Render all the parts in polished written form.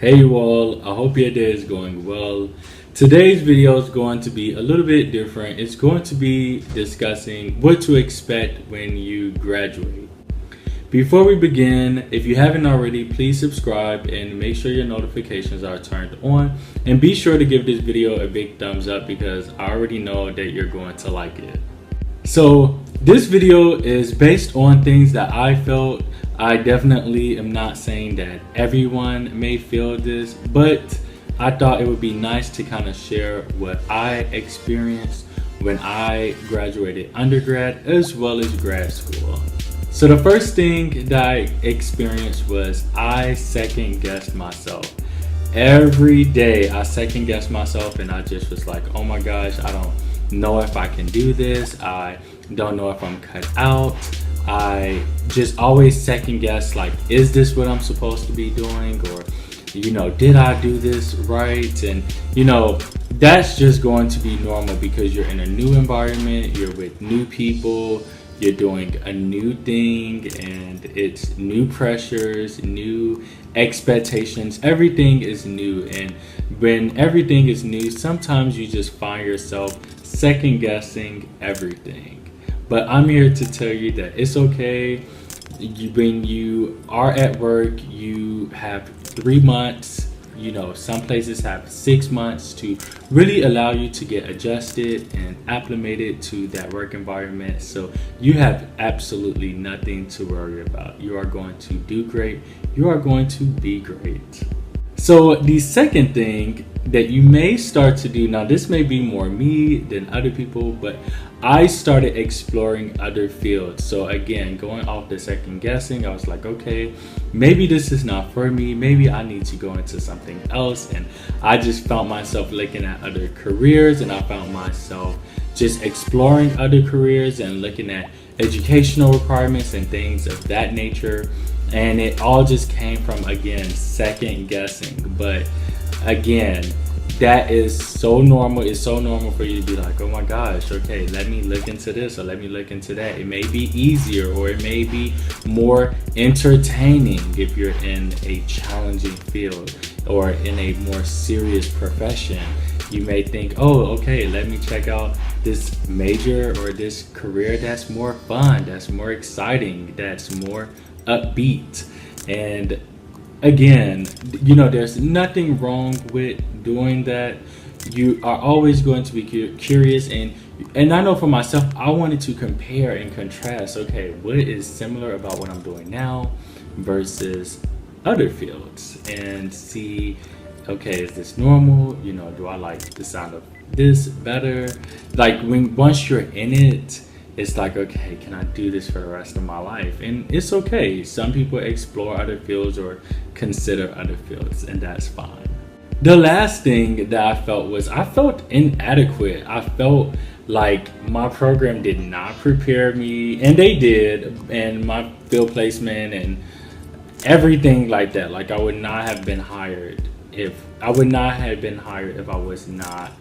Hey you all, I hope your day is going well. Today's video is going to be a little bit different. It's going to be discussing what to expect when you graduate. Before we begin, if you haven't already, please subscribe and make sure your notifications are turned on. And be sure to give this video a big thumbs up because I already know that you're going to like it. So this video is based on things that I felt. I definitely am not saying that everyone may feel this, but I thought it would be nice to kind of share what I experienced when I graduated undergrad as well as grad school. So the first thing that I experienced was I second guessed myself. Every day I second guessed myself and I just was like, oh my gosh, I don't know if I can do this. I don't know if I'm cut out. I just always second guess, like, is this what I'm supposed to be doing? Or, did I do this right? And, that's just going to be normal because you're in a new environment, you're with new people, you're doing a new thing, and it's new pressures, new expectations. Everything is new. And when everything is new, sometimes you just find yourself second guessing everything. But I'm here to tell you that it's okay. When you are at work, you have 3 months. Some places have 6 months to really allow you to get adjusted and acclimated to that work environment. So you have absolutely nothing to worry about. You are going to do great. You are going to be great. So the second thing that you may start to do, now this may be more me than other people, but I started exploring other fields. So again, going off the second guessing, I was like, okay, maybe this is not for me. Maybe I need to go into something else. And I just found myself looking at other careers, and I found myself just exploring other careers and looking at educational requirements and things of that nature. And it all just came from, again, second guessing. But again, that is so normal. It's so normal for you to be like, oh my gosh, okay, let me look into this or let me look into that. It may be easier or it may be more entertaining if you're in a challenging field or in a more serious profession. You may think, oh, okay, let me check out this major or this career that's more fun, that's more exciting, that's more upbeat. And again, there's nothing wrong with doing that. You are always going to be curious, and I know for myself, I wanted to compare and contrast. Okay, what is similar about what I'm doing now versus other fields, and see, okay, is this normal? Do I like the sound of this better? Like once you're in it, it's like, okay, can I do this for the rest of my life? And it's okay. Some people explore other fields or consider other fields, and that's fine. The last thing that I felt was I felt inadequate. I felt like my program did not prepare me, and they did, and my field placement and everything like that. Like I would not have been hired if I was not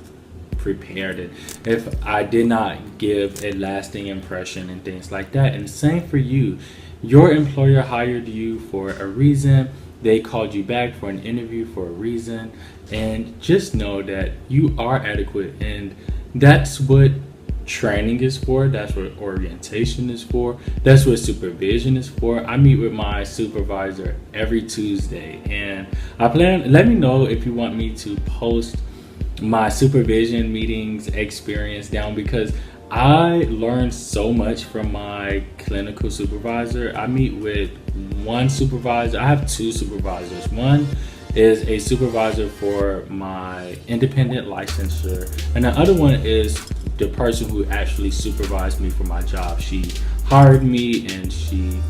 prepared, and if I did not give a lasting impression and things like that. And same for you. Your employer hired you for a reason. They called you back for an interview for a reason, and just know that you are adequate. And that's what training is for. That's what orientation is for. That's what supervision is for. I meet with my supervisor every Tuesday, and let me know if you want me to post my supervision meetings experience down, because I learned so much from my clinical supervisor. I meet with one supervisor. I have two supervisors. One is a supervisor for my independent licensure, and the other one is the person who actually supervised me for my job. She hired me and she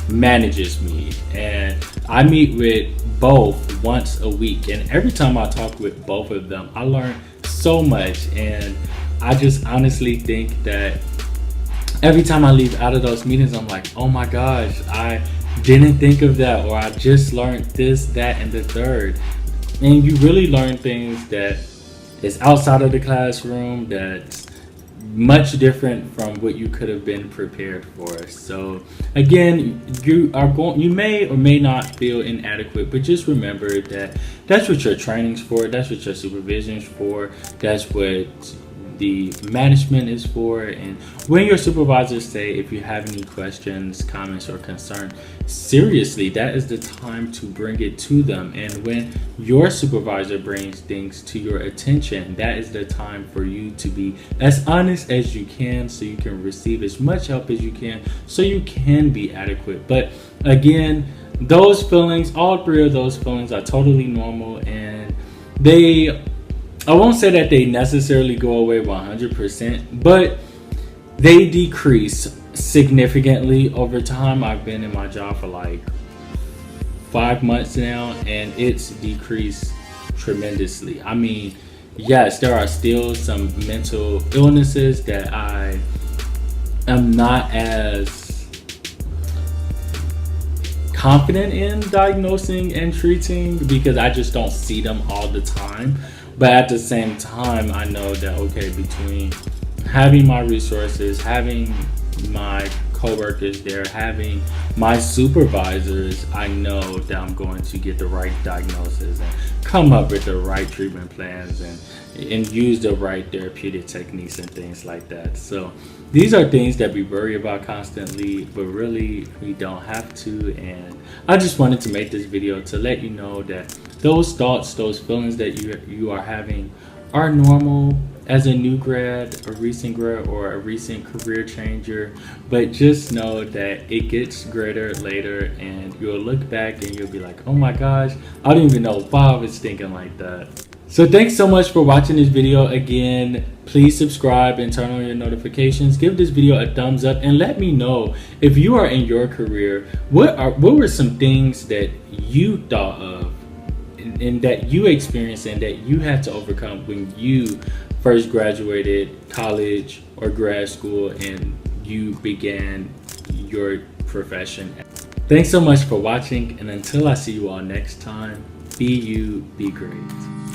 manages me, and I meet with both once a week, and every time I talk with both of them, I learn so much. And I just honestly think that every time I leave out of those meetings, I'm like, oh my gosh, I didn't think of that, or I just learned this, that, and the third. And you really learn things that is outside of the classroom, that's much different from what you could have been prepared for. So again, you may or may not feel inadequate, but just remember that that's what your training's for, that's what your supervision's for, that's what the management is for. And when your supervisors say, if you have any questions, comments, or concerns, seriously, that is the time to bring it to them. And when your supervisor brings things to your attention, that is the time for you to be as honest as you can, so you can receive as much help as you can, so you can be adequate. But again, those feelings, all three of those feelings, are totally normal, and I won't say that they necessarily go away 100%, but they decrease significantly over time. I've been in my job for like 5 months now, and it's decreased tremendously. I mean, yes, there are still some mental illnesses that I am not as confident in diagnosing and treating, because I just don't see them all the time. But at the same time, I know that, okay, between having my resources, having my coworkers there, having my supervisors, I know that I'm going to get the right diagnosis and come up with the right treatment plans and use the right therapeutic techniques and things like that. So these are things that we worry about constantly, but really we don't have to. And I just wanted to make this video to let you know that those thoughts, those feelings that you are having are normal as a new grad, a recent grad, or a recent career changer. But just know that it gets greater later, and you'll look back and you'll be like, oh my gosh, I don't even know why I was thinking like that. So thanks so much for watching this video. Again, please subscribe and turn on your notifications. Give this video a thumbs up, and let me know if you are in your career, what were some things that you thought of and that you experienced and that you had to overcome when you first graduated college or grad school and you began your profession. Thanks so much for watching, and until I see you all next time, be you, be great.